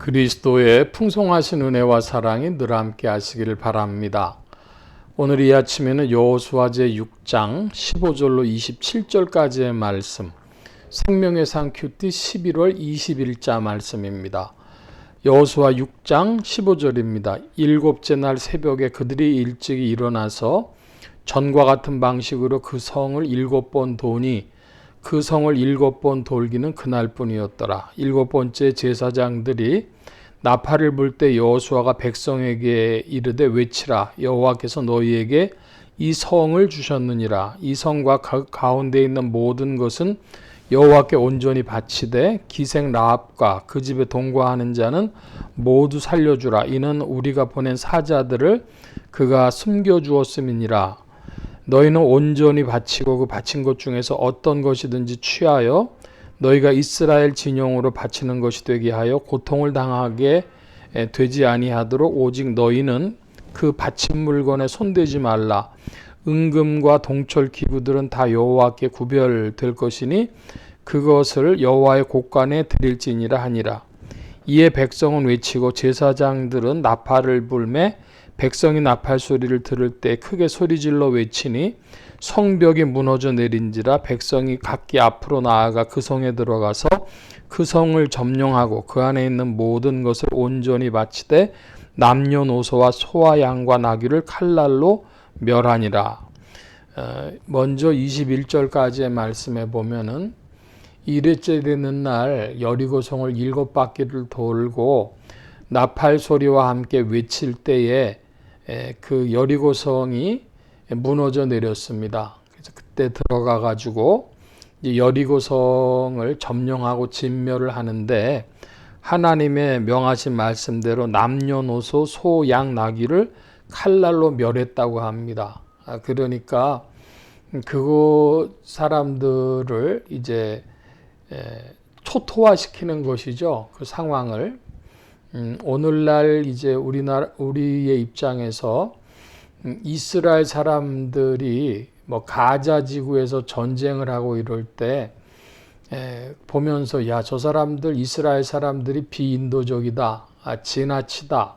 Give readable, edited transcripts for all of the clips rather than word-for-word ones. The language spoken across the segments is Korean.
그리스도의 풍성하신 은혜와 사랑이 늘 함께 하시기를 바랍니다. 오늘 이 아침에는 여호수아제 6장 15절로 27절까지의 말씀, 생명의 상 큐티 11월 20일자 말씀입니다. 여호수아 6장 15절입니다. 일곱째 날 새벽에 그들이 일찍이 일어나서 전과 같은 방식으로 그 성을 7번 도니 그 성을 7번 돌기는 그날뿐이었더라. 7번째 제사장들이 나팔을 불 때 여호수아가 백성에게 이르되 외치라. 여호와께서 너희에게 이 성을 주셨느니라. 이 성과 가운데 있는 모든 것은 여호와께 온전히 바치되 기생 라합과 그 집에 동거하는 자는 모두 살려주라. 이는 우리가 보낸 사자들을 그가 숨겨주었음이니라. 너희는 온전히 바치고 그 바친 것 중에서 어떤 것이든지 취하여 너희가 이스라엘 진영으로 바치는 것이 되게 하여 고통을 당하게 되지 아니하도록 오직 너희는 그 바친 물건에 손대지 말라. 은금과 동철 기구들은 다 여호와께 구별될 것이니 그것을 여호와의 곳간에 드릴지니라 하니라. 이에 백성은 외치고 제사장들은 나팔을 불매 백성이 나팔 소리를 들을 때 크게 소리질러 외치니 성벽이 무너져 내린지라. 백성이 각기 앞으로 나아가 그 성에 들어가서 그 성을 점령하고 그 안에 있는 모든 것을 온전히 바치되 남녀노소와 소와 양과 나귀를 칼날로 멸하니라. 먼저 21절까지의 말씀에 보면은 일회째 되는 날 여리고성을 7바퀴를 돌고 나팔 소리와 함께 외칠 때에 그 여리고성이 무너져 내렸습니다. 그래서 그때 들어가 가지고 여리고성을 점령하고 진멸을 하는데 하나님의 명하신 말씀대로 남녀노소 소, 양, 나귀를 칼날로 멸했다고 합니다. 그러니까 그곳 사람들을 이제 초토화시키는 것이죠. 그 상황을. 오늘날 이제 우리의 입장에서 이스라엘 사람들이 뭐 가자 지구에서 전쟁을 하고 이럴 때 보면서 야, 저 사람들 이스라엘 사람들이 비인도적이다, 지나치다,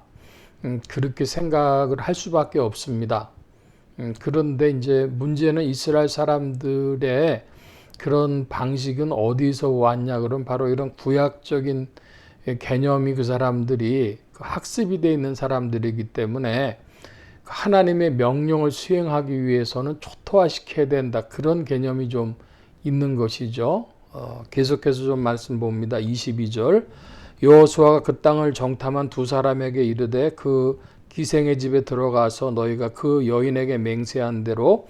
그렇게 생각을 할 수밖에 없습니다. 그런데 이제 문제는 이스라엘 사람들의 그런 방식은 어디서 왔냐? 그럼 바로 이런 구약적인 개념이 그 사람들이 학습이 되어 있는 사람들이기 때문에 하나님의 명령을 수행하기 위해서는 초토화시켜야 된다. 그런 개념이 좀 있는 것이죠. 계속해서 좀 말씀 봅니다. 22절 여호수아가 그 땅을 정탐한 두 사람에게 이르되 그 기생의 집에 들어가서 너희가 그 여인에게 맹세한 대로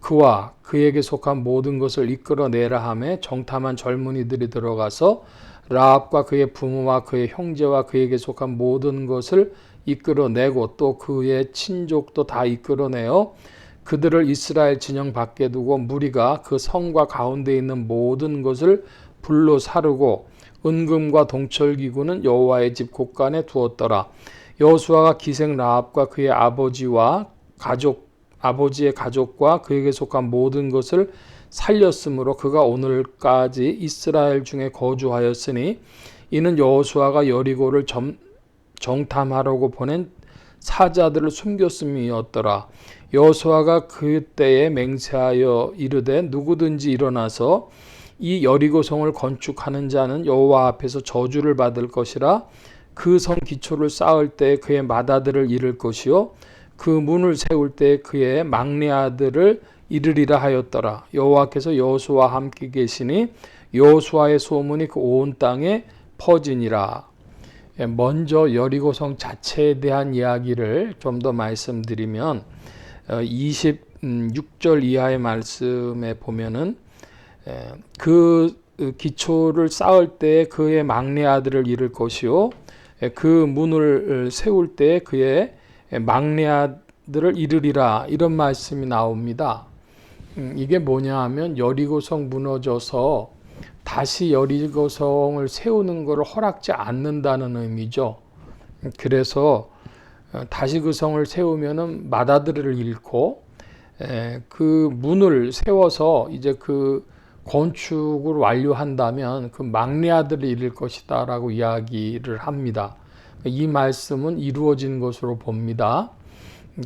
그와 그에게 속한 모든 것을 이끌어내라 하매 정탐한 젊은이들이 들어가서 라합과 그의 부모와 그의 형제와 그에게 속한 모든 것을 이끌어내고 또 그의 친족도 다 이끌어내어 그들을 이스라엘 진영 밖에 두고 무리가 그 성과 가운데 있는 모든 것을 불로 사르고 은금과 동철기구는 여호와의 집 곳간에 두었더라. 여호수아가 기생 라합과 그의 아버지의 가족과 그에게 속한 모든 것을 살렸으므로 그가 오늘까지 이스라엘 중에 거주하였으니 이는 여호수아가 여리고를 정탐하려고 보낸 사자들을 숨겼음이었더라. 여호수아가 그때에 맹세하여 이르되 누구든지 일어나서 이 여리고성을 건축하는 자는 여호와 앞에서 저주를 받을 것이라. 그 성 기초를 쌓을 때 그의 맏아들을 잃을 것이요 그 문을 세울 때 그의 막내 아들을 이르리라 하였더라. 여호와께서 여호수아와 함께 계시니 여호수아의 소문이 그 온 땅에 퍼지니라. 먼저 여리고성 자체에 대한 이야기를 좀 더 말씀드리면 26절 이하의 말씀에 보면은 그 기초를 쌓을 때 그의 막내 아들을 잃을 것이요 그 문을 세울 때 그의 막내 아들을 잃으리라, 이런 말씀이 나옵니다. 이게 뭐냐 하면 여리고성 무너져서 다시 여리고성을 세우는 것을 허락지 않는다는 의미죠. 그래서 다시 그 성을 세우면은 맏아들을 잃고 그 문을 세워서 이제 그 건축을 완료한다면 그 막내 아들을 잃을 것이다 라고 이야기를 합니다. 이 말씀은 이루어진 것으로 봅니다.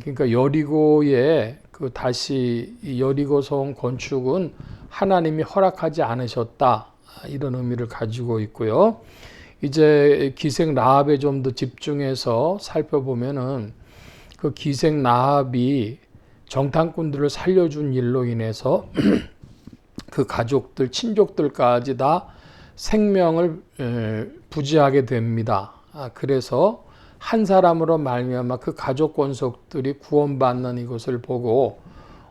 그러니까 여리고의 그 다시 여리고 성 건축은 하나님이 허락하지 않으셨다, 이런 의미를 가지고 있고요. 이제 기생 라합에 좀 더 집중해서 살펴보면은 그 기생 라합이 정탐꾼들을 살려준 일로 인해서 그 가족들, 친족들까지 다 생명을 부지하게 됩니다. 그래서 한 사람으로 말미암아 그 가족 권속들이 구원받는 이것을 보고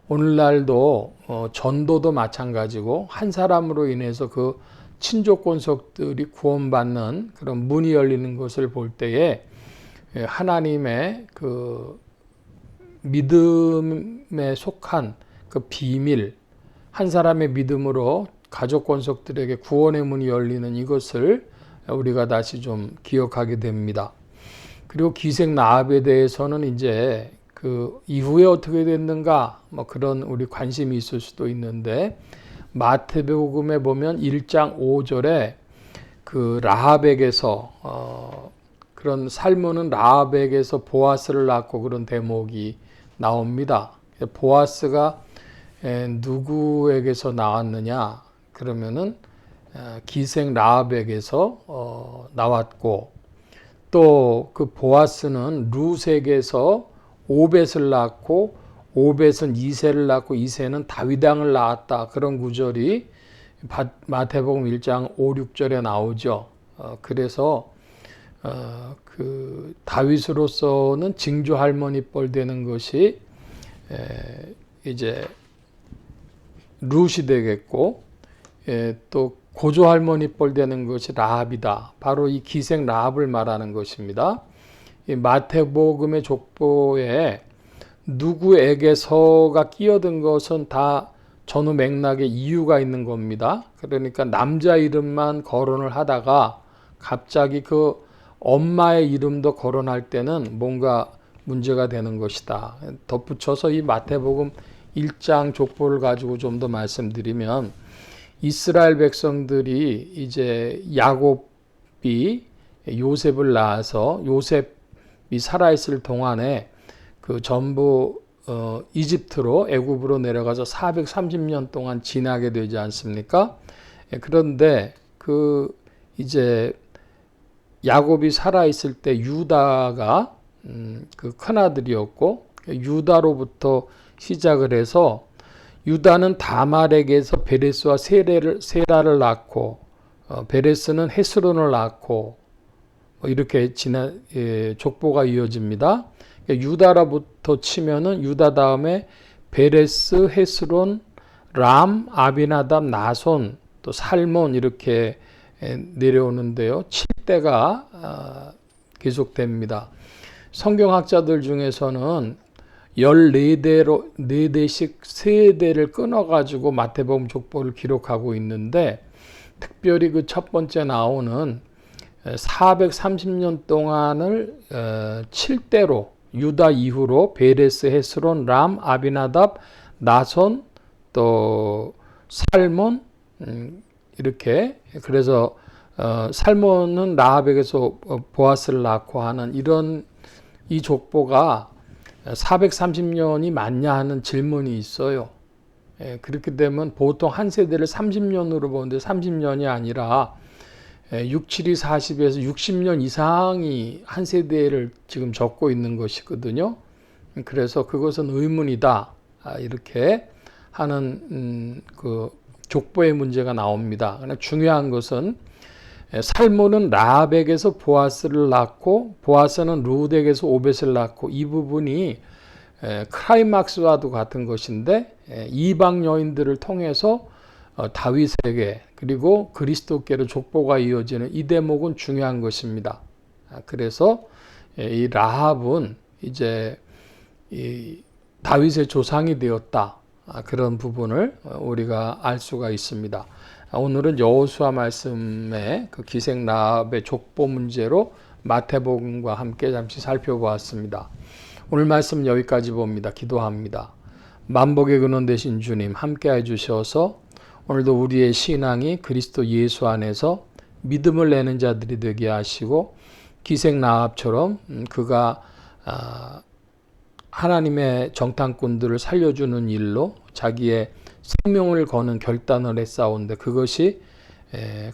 오늘날도 전도도 마찬가지고 한 사람으로 인해서 그 친족 권속들이 구원받는 그런 문이 열리는 것을 볼 때에 하나님의 그 믿음에 속한 그 비밀, 한 사람의 믿음으로 가족 권속들에게 구원의 문이 열리는 이것을 우리가 다시 좀 기억하게 됩니다. 그리고 기생 라합에 대해서는 이제 그 이후에 어떻게 됐는가, 뭐 그런 우리 관심이 있을 수도 있는데, 마태복음에 보면 1장 5절에 그 라합에게서 그런 살모는 라합에게서 보아스를 낳고 그런 대목이 나옵니다. 보아스가 누구에게서 나왔느냐 그러면은 기생 라합에게서 나왔고, 또 그 보아스는 룻에게서 오벳을 낳고 오벳은 이새를 낳고 이새는 다윗 왕을 낳았다, 그런 구절이 마태복음 1장 5, 6절에 나오죠. 그래서 그 다윗으로서는 징조 할머니 뻘 되는 것이 이제 룻이 되겠고, 또 고조 할머니 뻘 되는 것이 라합이다. 바로 이 기생 라합을 말하는 것입니다. 이 마태복음의 족보에 누구에게서가 끼어든 것은 다 전후 맥락에 이유가 있는 겁니다. 그러니까 남자 이름만 거론을 하다가 갑자기 그 엄마의 이름도 거론할 때는 뭔가 문제가 되는 것이다. 덧붙여서 이 마태복음 1장 족보를 가지고 좀 더 말씀드리면, 이스라엘 백성들이 이제 야곱이 요셉을 낳아서 요셉이 살아있을 동안에 그 전부 이집트로 애굽으로 내려가서 430년 동안 지나게 되지 않습니까? 그런데 그 이제 야곱이 살아있을 때 유다가 그 큰아들이었고, 유다로부터 시작을 해서 유다는 다말에게서 베레스와 세라를 낳고, 베레스는 헤스론을 낳고, 이렇게 족보가 이어집니다. 유다로부터 치면은 유다 다음에 베레스, 헤스론, 람, 아비나답, 나손, 또 살몬 이렇게 내려오는데요. 7대가 계속됩니다. 성경학자들 중에서는 14대씩 세대를 끊어가지고 마태복음 족보를 기록하고 있는데, 특별히 그 첫 번째 나오는 430년 동안을 7대로 유다 이후로 베레스, 헤스론, 람, 아비나답, 나손, 또 살몬, 이렇게, 그래서 살몬은 라합에게서 보아스를 낳고 하는 이런 이 족보가 430년이 맞냐 하는 질문이 있어요. 그렇게 되면 보통 한 세대를 30년으로 보는데 30년이 아니라 6, 7이 40에서 60년 이상이 한 세대를 지금 적고 있는 것이거든요. 그래서 그것은 의문이다, 이렇게 하는 그 족보의 문제가 나옵니다. 그러나 중요한 것은 살몬은 라합에게서 보아스를 낳고 보아스는 룻에게서 오벳을 낳고, 이 부분이 크라이막스와도 같은 것인데 이방 여인들을 통해서 다윗에게 그리고 그리스도께로 족보가 이어지는 이 대목은 중요한 것입니다. 그래서 이 라합은 이제 이 다윗의 조상이 되었다, 그런 부분을 우리가 알 수가 있습니다. 오늘은 여호수아 말씀의 그 기생 라합의 족보 문제로 마태복음과 함께 잠시 살펴보았습니다. 오늘 말씀 여기까지 봅니다. 기도합니다. 만복의 근원 되신 주님, 함께 해주셔서 오늘도 우리의 신앙이 그리스도 예수 안에서 믿음을 내는 자들이 되게 하시고 기생 라합처럼 그가 하나님의 정탐꾼들을 살려주는 일로 자기의 생명을 거는 결단을 했사온데 그것이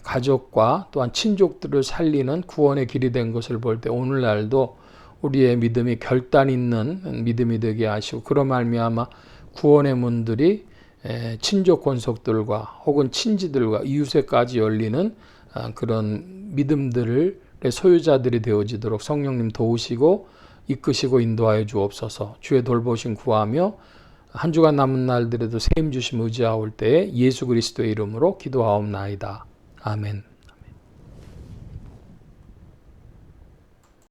가족과 또한 친족들을 살리는 구원의 길이 된 것을 볼 때 오늘날도 우리의 믿음이 결단 있는 믿음이 되게 하시고 그로 말미암아 구원의 문들이 친족 권속들과 혹은 친지들과 이웃에까지 열리는 그런 믿음들의 소유자들이 되어지도록 성령님 도우시고 이끄시고 인도하여 주옵소서. 주의 돌보심 구하며 한 주간 남은 날들에도 세임 주심 의지하올 때에 예수 그리스도의 이름으로 기도하옵나이다. 아멘.